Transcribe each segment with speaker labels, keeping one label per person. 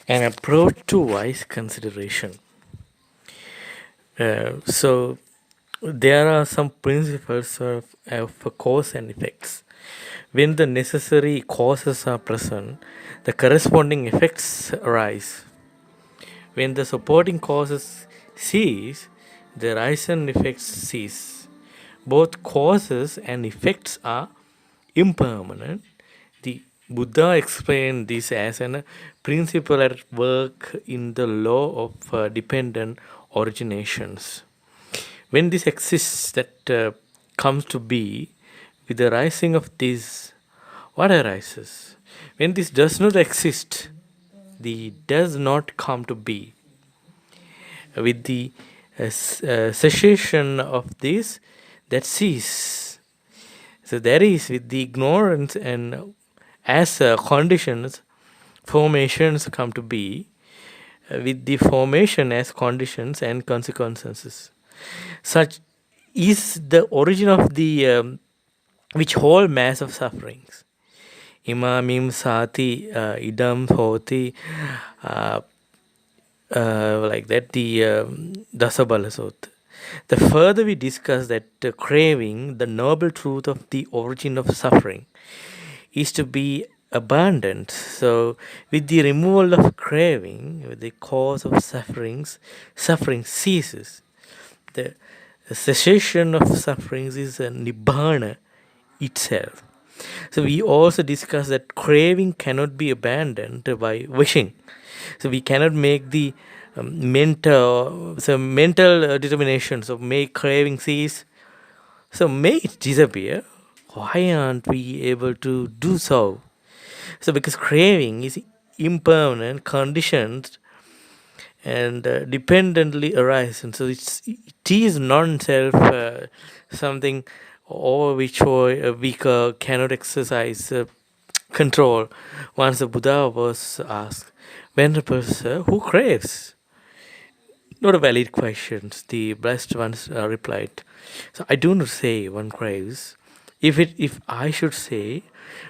Speaker 1: An approach to wise consideration. So there are some principles of cause and effects. When the necessary causes are present, the corresponding effects arise. When the supporting causes cease, the rise and effects cease. Both causes and effects are impermanent. The Buddha explained this as a principle at work in the law of dependent originations. When this exists, that comes to be, with the rising of this, what arises? When this does not exist, the does not come to be. With the cessation of this, that cease. So that is with the ignorance and as conditions, formations come to be, with the formation as conditions and consequences. Such is the origin of the which whole mass of sufferings. Imamim sati idam hoti, uh, like that, the Dasabala Sutta. The further we discuss that craving, the noble truth of the origin of suffering, is to be abandoned. So, with the removal of craving, with the cause of suffering ceases. The cessation of sufferings is a nibbana itself. So we also discuss that craving cannot be abandoned by wishing. So we cannot make the mental determinations of make craving cease. So may it disappear. Why aren't we able to do so? So because craving is impermanent, conditioned, and dependently arise, and so it is non-self, something over which we cannot exercise control. Once the Buddha was asked, Venerable Sir, who craves? Not a valid question. The blessed ones replied, so I do not say one craves. If I should say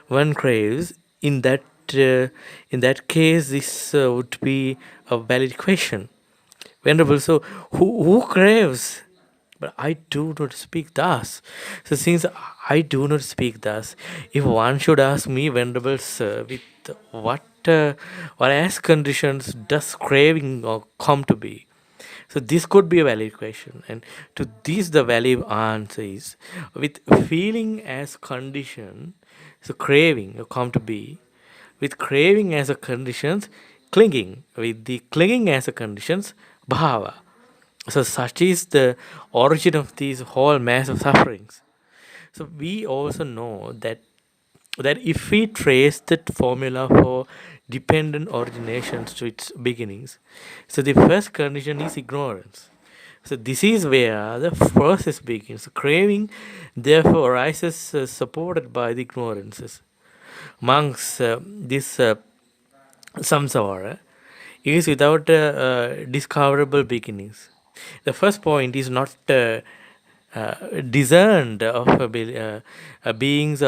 Speaker 1: one craves, in that case, this would be a valid question. Venerable, so who craves? But I do not speak thus. So since I do not speak thus, if one should ask me, Venerable Sir, with what or as conditions does craving come to be? So this could be a valid question, and to this the valid answer is with feeling as condition. So craving come to be, with craving as a conditions, clinging, with the clinging as a conditions, bhava. So such is the origin of these whole mass of sufferings. So we also know that if we trace that formula for dependent originations to its beginnings, so the first condition is ignorance. So this is where the process begins. Craving therefore arises supported by the ignorances. Monks, this samsara is without discoverable beginnings. The first point is not discerned of beings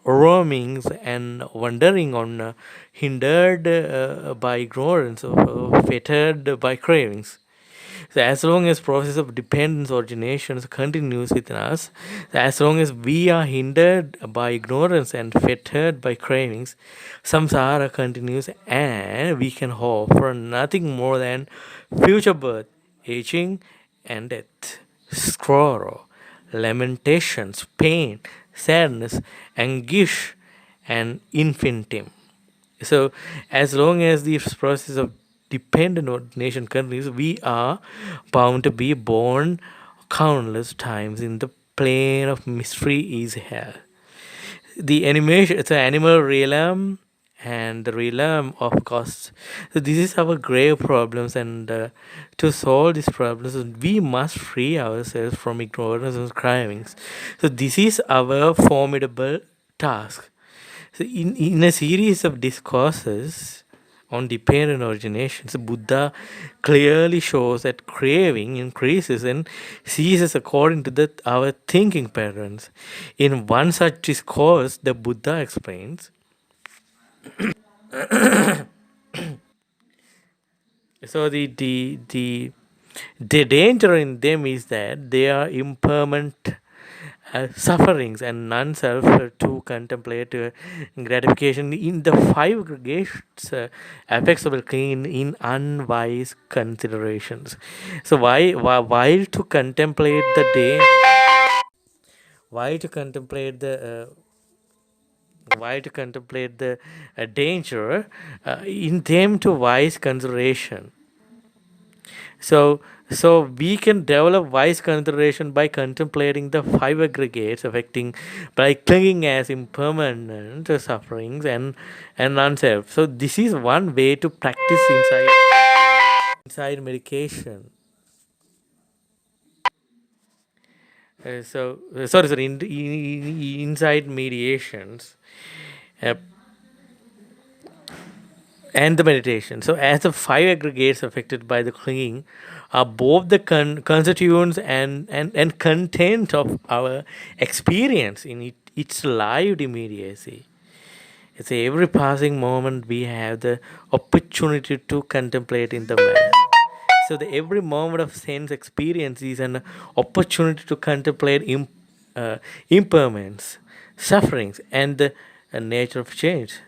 Speaker 1: roamings and wandering on, hindered by ignorance, or fettered by cravings. So as long as process of dependence originations continues within us, as long as we are hindered by ignorance and fettered by cravings, samsara continues, and we can hope for nothing more than future birth, aging, and death, sorrow, lamentations, pain, sadness, anguish, and infinitum. So, as long as this process of dependent ordination continues, we are bound to be born countless times in the plane of mystery is hell. The animation, it's an animal realm and the realm of cost. So this is our grave problems, and to solve these problems, we must free ourselves from ignorance and cravings. So this is our formidable task. So in a series of discourses on dependent originations, Buddha clearly shows that craving increases and ceases according to our thinking patterns. In one such discourse, the Buddha explains So the danger in them is that they are impermanent sufferings and non-self to contemplate gratification in the five aggregates effects of the clean in unwise considerations. So while to contemplate the danger, why to contemplate the why to contemplate the danger in them to wise consideration. So we can develop wise consideration by contemplating the five aggregates affecting by clinging as impermanent sufferings and non-self. So this is one way to practice inside medication. Sorry, inside mediations. Uh, and the meditation. So, as the five aggregates affected by the clinging are both the constituents and content of our experience in its lived immediacy. It's every passing moment we have the opportunity to contemplate in the man. So, the every moment of sense experience is an opportunity to contemplate impermanence, sufferings, and the nature of change.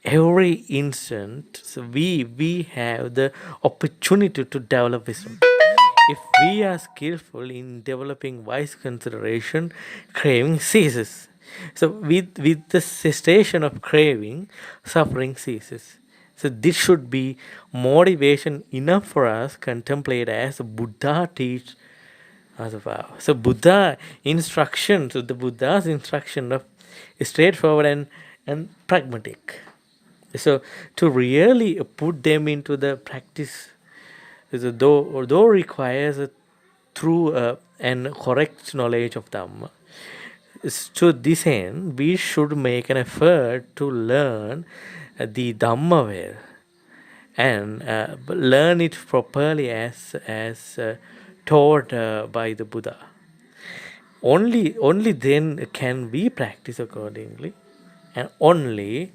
Speaker 1: Every instant, so we have the opportunity to develop wisdom. If we are skillful in developing wise consideration, craving ceases. So with the cessation of craving, suffering ceases. So this should be motivation enough for us contemplate as Buddha teach us about. So Buddha instruction, so the Buddha's instruction of is straightforward and pragmatic. So to really put them into the practice, though requires a through and correct knowledge of Dhamma. To this end, we should make an effort to learn the Dhamma well and learn it properly as taught by the Buddha. Only then can we practice accordingly, and uh, only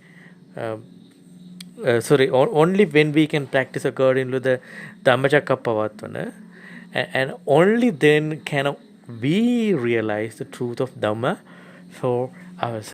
Speaker 1: when we can practice according to the Dhammacakkappavattana, and only then can we realize the truth of Dhamma for ourselves.